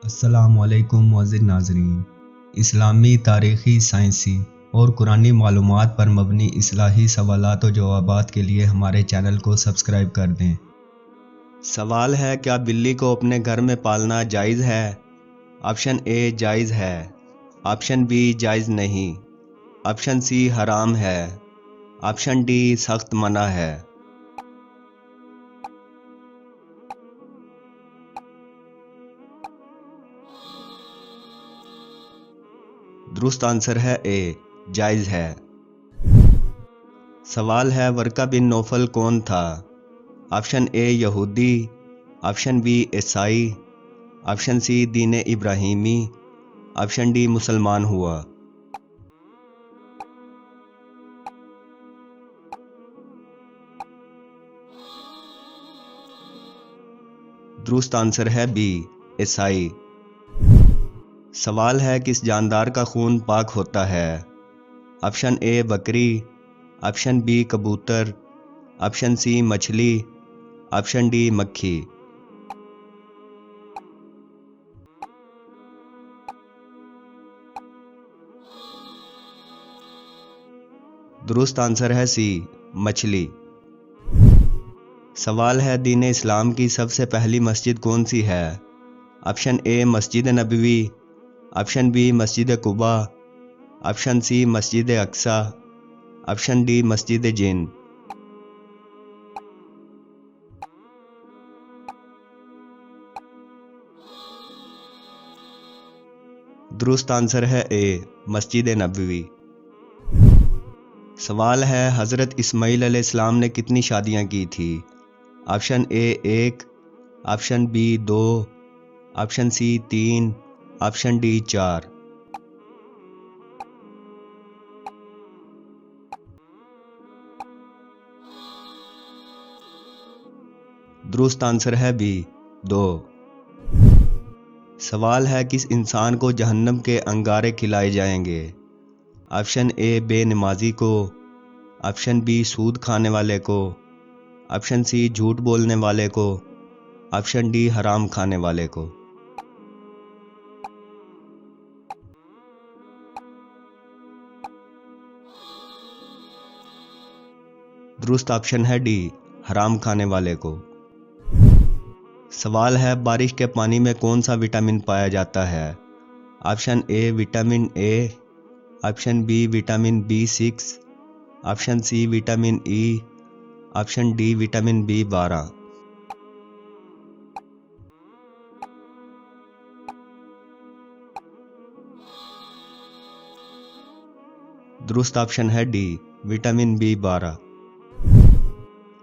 السلام علیکم معزز ناظرین۔ اسلامی تاریخی، سائنسی اور قرآنی معلومات پر مبنی اصلاحی سوالات و جوابات کے لیے ہمارے چینل کو سبسکرائب کر دیں۔ سوال ہے، کیا بلی کو اپنے گھر میں پالنا جائز ہے؟ آپشن اے جائز ہے، آپشن بی جائز نہیں، آپشن سی حرام ہے، آپشن ڈی سخت منع ہے۔ درست آنسر ہے اے، جائز ہے۔ سوال ہے، ورقہ بن نوفل کون تھا؟ آپشن اے یہودی، آپشن بی عیسائی، آپشن سی دین ابراہیمی، آپشن ڈی مسلمان ہوا۔ درست آنسر ہے بی، عیسائی۔ سوال ہے، کس جاندار کا خون پاک ہوتا ہے؟ آپشن اے بکری، آپشن بی کبوتر، آپشن سی مچھلی، آپشن ڈی مکھی۔ درست آنسر ہے سی، مچھلی۔ سوال ہے، دین اسلام کی سب سے پہلی مسجد کون سی ہے؟ آپشن اے مسجد نبوی، آپشن بی مسجد قباء، آپشن سی مسجد اقصی، آپشن ڈی مسجد جن۔ درست آنسر ہے اے، مسجد نبوی۔ سوال ہے، حضرت اسماعیل علیہ السلام نے کتنی شادیاں کی تھی؟ آپشن اے ایک، آپشن بی دو، آپشن سی تین، آپشن ڈی چار۔ درست آنسر ہے بی، دو۔ سوال ہے، کس انسان کو جہنم کے انگارے کھلائے جائیں گے؟ آپشن اے بے نمازی کو، آپشن بی سود کھانے والے کو، آپشن سی جھوٹ بولنے والے کو، آپشن ڈی حرام کھانے والے کو۔ درست آپشن ہے ڈی، حرام کھانے والے کو۔ سوال ہے، بارش کے پانی میں کون سا وٹامن پایا جاتا ہے؟ Option A vitamin A, option B vitamin B6، option C vitamin E, option D vitamin B12۔ درست آپشن ہے ڈی، وٹامن B12۔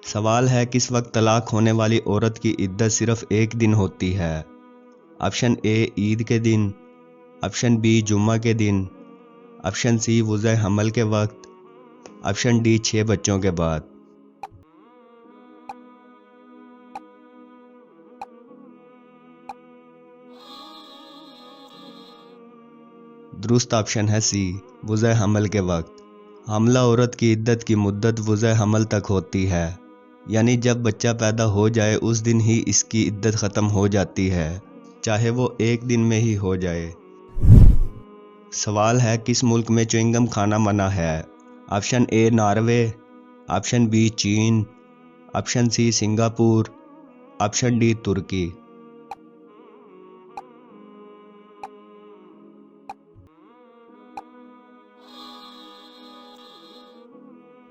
سوال ہے، کس وقت طلاق ہونے والی عورت کی عدت صرف ایک دن ہوتی ہے؟ آپشن اے عید کے دن، آپشن بی جمعہ کے دن، آپشن سی وضع حمل کے وقت، آپشن ڈی 6 بچوں کے بعد۔ درست آپشن ہے سی، وضع حمل کے وقت۔ حاملہ عورت کی عدت کی مدت وضع حمل تک ہوتی ہے، یعنی جب بچہ پیدا ہو جائے اس دن ہی اس کی عدت ختم ہو جاتی ہے، چاہے وہ ایک دن میں ہی ہو جائے۔ سوال ہے، کس ملک میں چیونگم کھانا منع ہے؟ Option A Norway, option B چین، option C Singapore, option D ترکی۔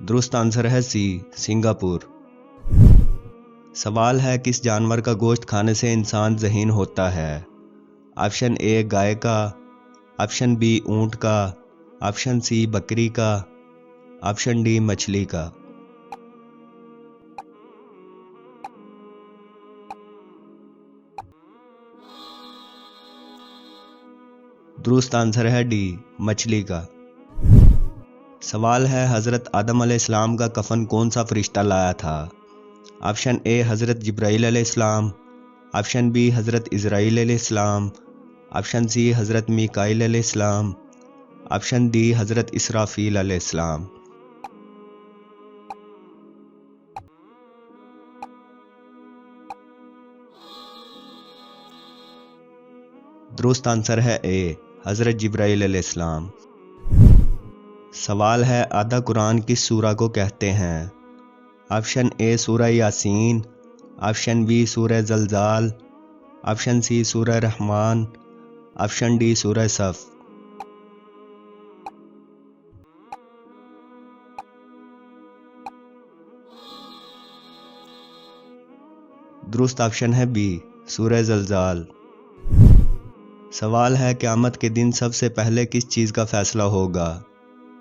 درست آنسر ہے سی، سنگاپور۔ سوال ہے، کس جانور کا گوشت کھانے سے انسان ذہین ہوتا ہے؟ آپشن اے گائے کا، آپشن بی اونٹ کا، آپشن سی بکری کا، آپشن ڈی مچھلی کا۔ درست آنسر ہے ڈی، مچھلی کا۔ سوال ہے، حضرت آدم علیہ السلام کا کفن کون سا فرشتہ لایا تھا؟ آپشن اے حضرت جبرائیل علیہ السلام، آپشن بی حضرت اسرائیل علیہ السلام، آپشن سی حضرت میکائیل علیہ السلام، آپشن ڈی حضرت اسرافیل علیہ السلام۔ درست آنسر ہے اے، حضرت جبرائیل علیہ السلام۔ سوال ہے آدھا قرآن کس سورہ کو کہتے ہیں؟ آپشن اے سورہ یاسین، آپشن بی سورہ زلزال، آپشن سی سورہ رحمان، آپشن ڈی سورہ صف۔ درست آپشن ہے بی، سورہ زلزال۔ سوال ہے قیامت کے دن سب سے پہلے کس چیز کا فیصلہ ہوگا؟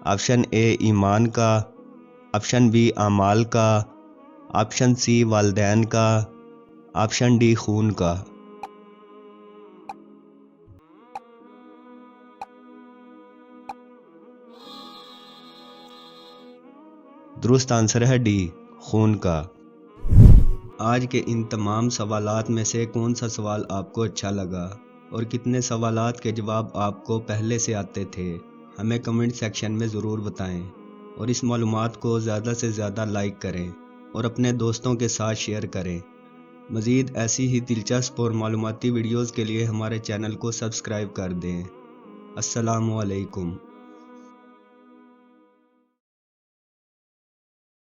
آپشن اے ایمان کا، آپشن بی اعمال کا، آپشن سی والدین کا، آپشن ڈی خون کا۔ درست آنسر ہے ڈی، خون کا۔ آج کے ان تمام سوالات میں سے کون سا سوال آپ کو اچھا لگا اور کتنے سوالات کے جواب آپ کو پہلے سے آتے تھے؟ ہمیں کمنٹ سیکشن میں ضرور بتائیں اور اس معلومات کو زیادہ سے زیادہ لائک کریں اور اپنے دوستوں کے ساتھ شیئر کریں۔ مزید ایسی ہی دلچسپ اور معلوماتی ویڈیوز کے لیے ہمارے چینل کو سبسکرائب کر دیں۔ السلام علیکم۔